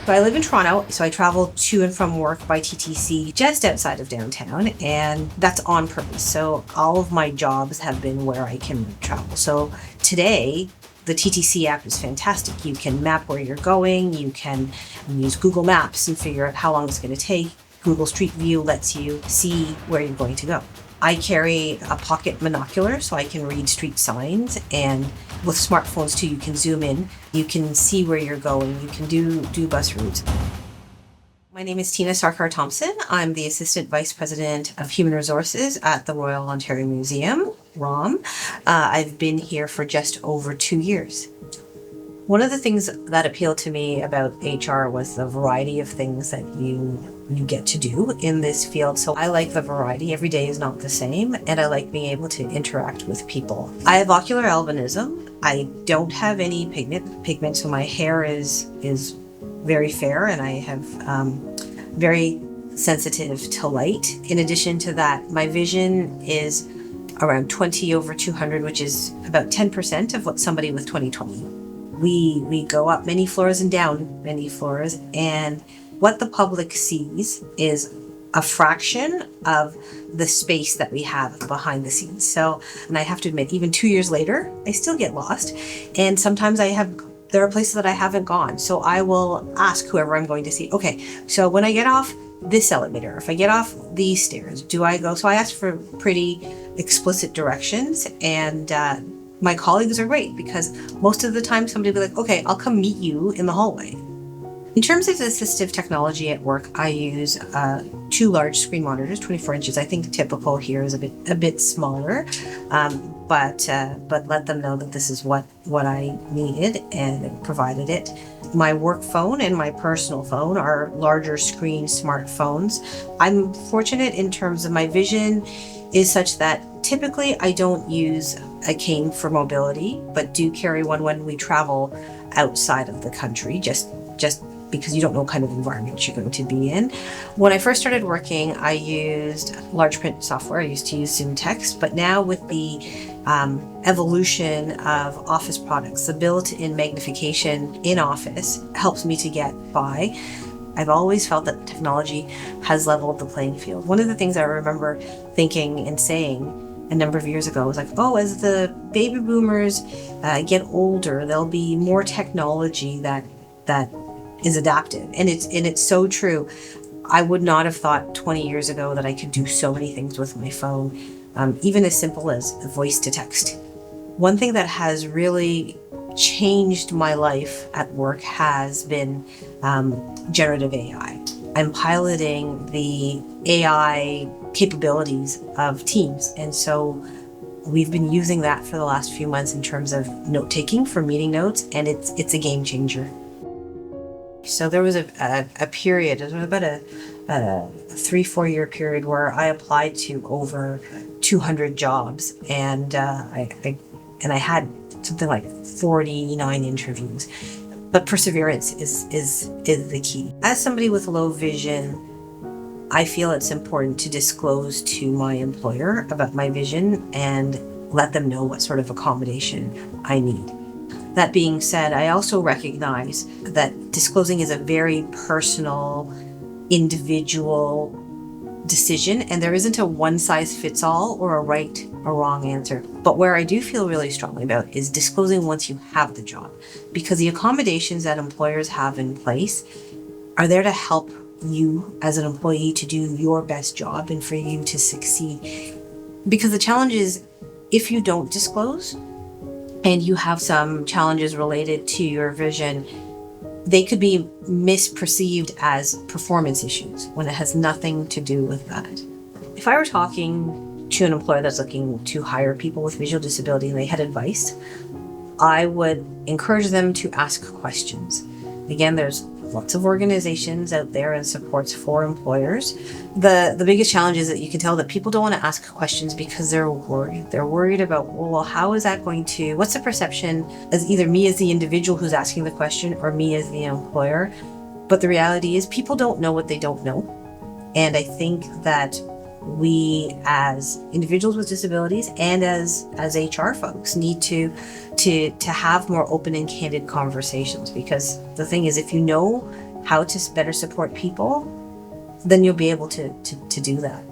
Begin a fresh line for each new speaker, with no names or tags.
So I live in Toronto, so I travel to and from work by TTC just outside of downtown, and that's on purpose. So all of my jobs have been where I can travel. So today, the TTC app is fantastic. You can map where you're going, you can use Google Maps and figure out how long it's going to take. Google Street View lets you see where you're going to go. I carry a pocket monocular so I can read street signs, and with smartphones too, you can zoom in, you can see where you're going, you can do bus routes. My name is Tina Sarkar-Thompson. I'm the Assistant Vice President of Human Resources at the Royal Ontario Museum, ROM. I've been here for just over 2 years. One of the things that appealed to me about HR was the variety of things that you get to do in this field. So I like the variety. Every day is not the same, and I like being able to interact with people. I have ocular albinism. I don't have any pigment, so my hair is very fair, and I have very sensitive to light. In addition to that, my vision is around 20/200, which is about 10% of what somebody with 20/20. We go up many floors and down many floors, and what the public sees is a fraction of the space that we have behind the scenes. So, and I have to admit, even 2 years later, I still get lost. And sometimes there are places that I haven't gone. So I will ask whoever I'm going to see, okay, so when I get off this elevator, if I get off these stairs, do I go? So I ask for pretty explicit directions, and my colleagues are great because most of the time somebody will be like, okay, I'll come meet you in the hallway. In terms of assistive technology at work, I use 2 large screen monitors, 24 inches. I think typical here is a bit smaller, but let them know that this is what I needed, and it provided it. My work phone and my personal phone are larger screen smartphones. I'm fortunate in terms of my vision is such that typically I don't use a cane for mobility, but do carry one when we travel outside of the country, just because you don't know what kind of environment you're going to be in. When I first started working, I used large print software. I used to use Zoom Text, but now with the evolution of Office products, the built-in magnification in Office helps me to get by. I've always felt that technology has leveled the playing field. One of the things I remember thinking and saying a number of years ago was like, oh, as the baby boomers get older, there'll be more technology that is adaptive. And it's so true. I would not have thought 20 years ago that I could do so many things with my phone, even as simple as voice to text. One thing that has really changed my life at work has been generative AI. I'm piloting the AI capabilities of Teams, and so we've been using that for the last few months in terms of note-taking for meeting notes, and it's a game changer. So there was a period, it was about a 3-4 year period where I applied to over 200 jobs, and I had something like 49 interviews. But perseverance is the key. As somebody with low vision, I feel it's important to disclose to my employer about my vision and let them know what sort of accommodation I need. That being said, I also recognize that disclosing is a very personal, individual decision, and there isn't a one-size-fits-all or a right or wrong answer. But where I do feel really strongly about is disclosing once you have the job, because the accommodations that employers have in place are there to help you as an employee to do your best job and for you to succeed. Because the challenge is, if you don't disclose and you have some challenges related to your vision, they could be misperceived as performance issues when it has nothing to do with that. If I were talking to an employer that's looking to hire people with visual disability and they had advice, I would encourage them to ask questions. Again, there's lots of organizations out there and supports for employers. The biggest challenge is that you can tell that people don't want to ask questions because they're worried. They're worried about, well, how is that going to, what's the perception as either me as the individual who's asking the question or me as the employer? But the reality is people don't know what they don't know. And I think that we as individuals with disabilities and as HR folks need to have more open and candid conversations, because the thing is, if you know how to better support people, then you'll be able to do that.